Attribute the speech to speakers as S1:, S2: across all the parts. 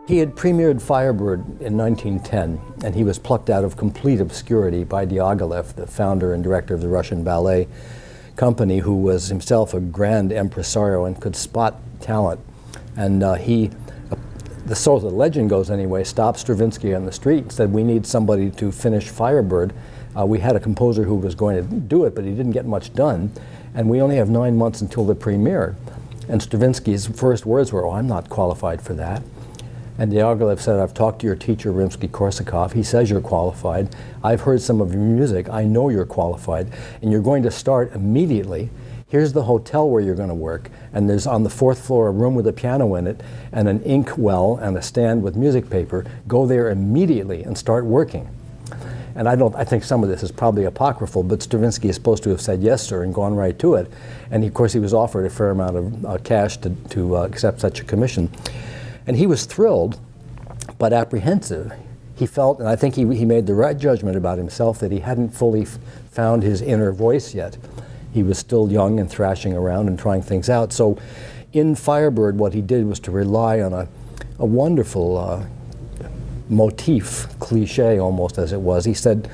S1: He had premiered Firebird in 1910, and he was plucked out of complete obscurity by Diaghilev, the founder and director of the Russian ballet company, who was himself a grand impresario and could spot talent. And the legend goes anyway, stopped Stravinsky on the street and said, "We need somebody to finish Firebird. We had a composer who was going to do it, but he didn't get much done, and we only have 9 months until the premiere." And Stravinsky's first words were, "Oh, I'm not qualified for that." And Diaghilev said, "I've talked to your teacher, Rimsky-Korsakov. He says you're qualified. I've heard some of your music. I know you're qualified. And you're going to start immediately. Here's the hotel where you're going to work. And there's on the 4th floor a room with a piano in it and an ink well and a stand with music paper. Go there immediately and start working." And I think some of this is probably apocryphal, but Stravinsky is supposed to have said yes, sir, and gone right to it. And of course, he was offered a fair amount of cash to accept such a commission. And he was thrilled, but apprehensive. He felt, and I think he made the right judgment about himself, that he hadn't fully found his inner voice yet. He was still young and thrashing around and trying things out. So in Firebird, what he did was to rely on a wonderful motif, cliche almost as it was. He said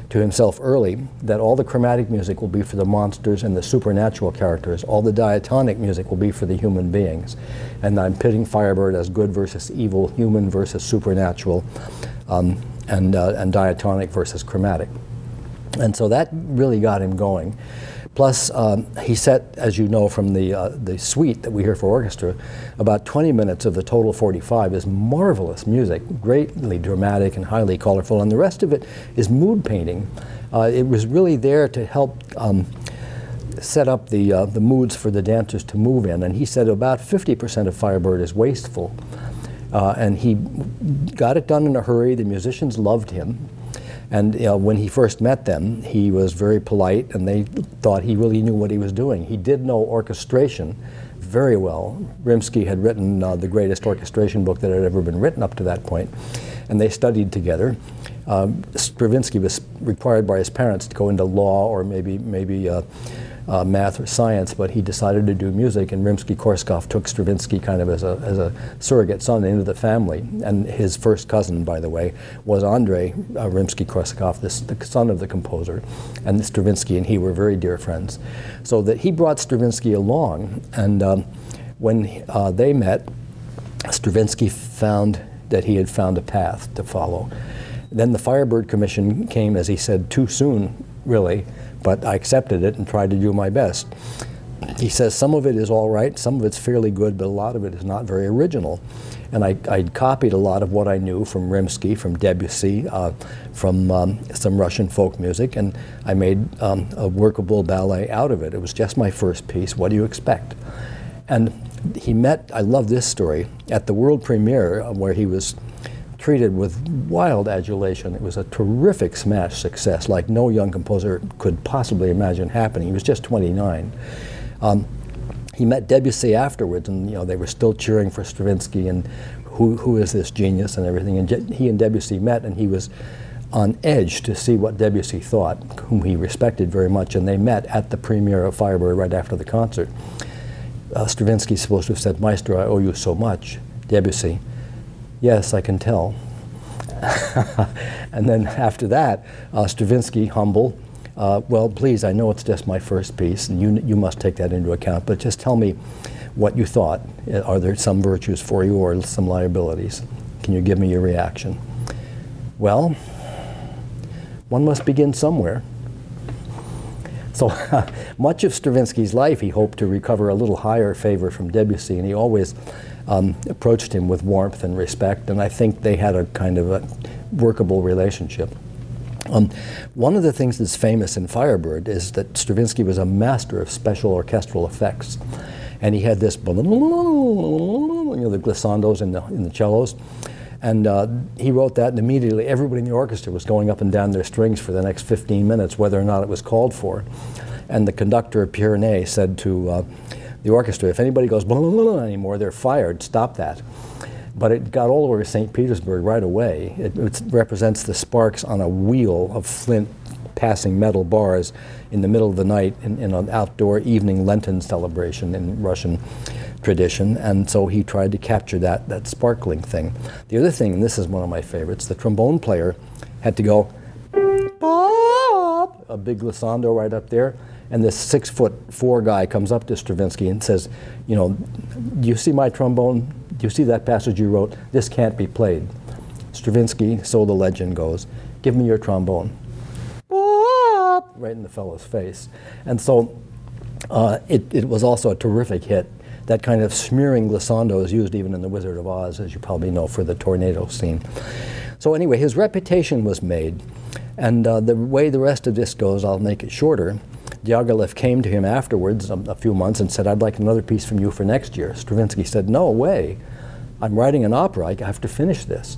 S1: to himself early that all the chromatic music will be for the monsters and the supernatural characters. All the diatonic music will be for the human beings. And I'm pitting Firebird as good versus evil, human versus supernatural, and diatonic versus chromatic. And so that really got him going. Plus, he set, as you know from the suite that we hear for orchestra, about 20 minutes of the total 45 is marvelous music, greatly dramatic and highly colorful, and the rest of it is mood painting. It was really there to help set up the moods for the dancers to move in, and he said about 50% of Firebird is wasteful. And he got it done in a hurry. The musicians loved him. And when he first met them, he was very polite, and they thought he really knew what he was doing. He did know orchestration very well. Rimsky had written the greatest orchestration book that had ever been written up to that point, and they studied together. Stravinsky was required by his parents to go into law or maybe math or science, but he decided to do music, and Rimsky-Korsakov took Stravinsky kind of as a surrogate son into the family. And his first cousin, by the way, was Andrei Rimsky-Korsakov, the son of the composer, and Stravinsky and he were very dear friends. So that he brought Stravinsky along, and when they met, Stravinsky found that he had found a path to follow. Then the Firebird Commission came, as he said, too soon, really, but I accepted it and tried to do my best. He says some of it is all right, some of it's fairly good, but a lot of it is not very original. And I copied a lot of what I knew from Rimsky, from Debussy, from some Russian folk music, and I made a workable ballet out of it. It was just my first piece. What do you expect? And he met, I love this story, at the world premiere where he was treated with wild adulation. It was a terrific smash success, like no young composer could possibly imagine happening. He was just 29. He met Debussy afterwards, and they were still cheering for Stravinsky and who is this genius and everything. And he and Debussy met, and he was on edge to see what Debussy thought, whom he respected very much. And they met at the premiere of Firebird right after the concert. Stravinsky's supposed to have said, "Maestro, I owe you so much." Debussy, "Yes, I can tell." And then after that, Stravinsky, humble, "Well, please, I know it's just my first piece, and you must take that into account, but just tell me what you thought. Are there some virtues for you or some liabilities? Can you give me your reaction?" Well, one must begin somewhere. So much of Stravinsky's life, he hoped to recover a little higher favor from Debussy, and he always approached him with warmth and respect, and I think they had a kind of a workable relationship. One of the things that's famous in Firebird is that Stravinsky was a master of special orchestral effects, and he had this, the glissandos in the cellos, and he wrote that, and immediately everybody in the orchestra was going up and down their strings for the next 15 minutes, whether or not it was called for. And the conductor, Pierre Monteux, said to the orchestra, "If anybody goes blah, blah, blah anymore, they're fired, stop that." But it got all over St. Petersburg right away. It represents the sparks on a wheel of flint passing metal bars in the middle of the night in an outdoor evening Lenten celebration in Russian tradition, and so he tried to capture that sparkling thing. The other thing, and this is one of my favorites, the trombone player had to go, Bob, a big glissando right up there, and this 6'4" guy comes up to Stravinsky and says, you know, do you see my trombone? Do you see that passage you wrote? This can't be played. Stravinsky, so the legend goes, give me your trombone. Bob, right in the fellow's face. And so it was also a terrific hit. That kind of smearing glissando is used even in The Wizard of Oz, as you probably know, for the tornado scene. So anyway, his reputation was made. And the way the rest of this goes, I'll make it shorter. Diaghilev came to him afterwards, a few months, and said, I'd like another piece from you for next year. Stravinsky said, no way. I'm writing an opera. I have to finish this.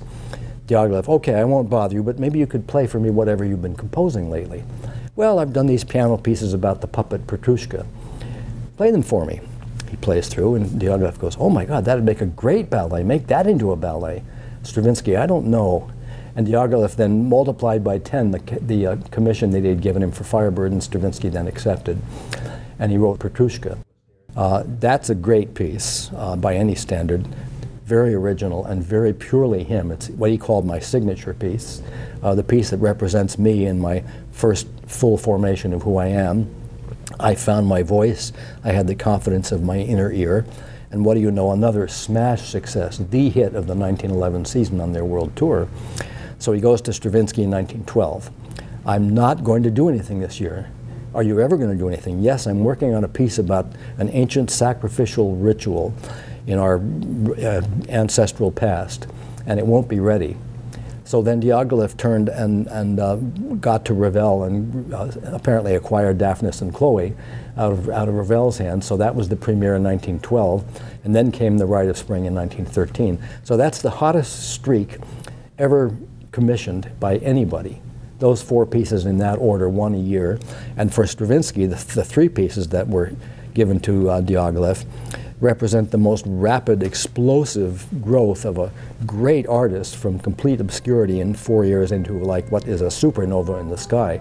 S1: Diaghilev, okay, I won't bother you, but maybe you could play for me whatever you've been composing lately. Well, I've done these piano pieces about the puppet Petroushka. Play them for me. He plays through, and Diaghilev goes, oh my God, that'd make a great ballet. Make that into a ballet. Stravinsky, I don't know. And Diaghilev then multiplied by 10 the commission that he had given him for Firebird, and Stravinsky then accepted. And he wrote Petroushka. That's a great piece by any standard. Very original and very purely him. It's what he called my signature piece, the piece that represents me in my first full formation of who I am. I found my voice. I had the confidence of my inner ear. And what do you know, another smash success, the hit of the 1911 season on their world tour. So he goes to Stravinsky in 1912. I'm not going to do anything this year. Are you ever going to do anything? Yes, I'm working on a piece about an ancient sacrificial ritual in our ancestral past, and it won't be ready. So then Diaghilev turned and got to Ravel and apparently acquired Daphnis and Chloe out of Ravel's hands. So that was the premiere in 1912, and then came the Rite of Spring in 1913. So that's the hottest streak ever commissioned by anybody. Those 4 pieces in that order, 1 a year. And for Stravinsky, the 3 pieces that were given to Diaghilev represent the most rapid, explosive growth of a great artist from complete obscurity in 4 years into like what is a supernova in the sky.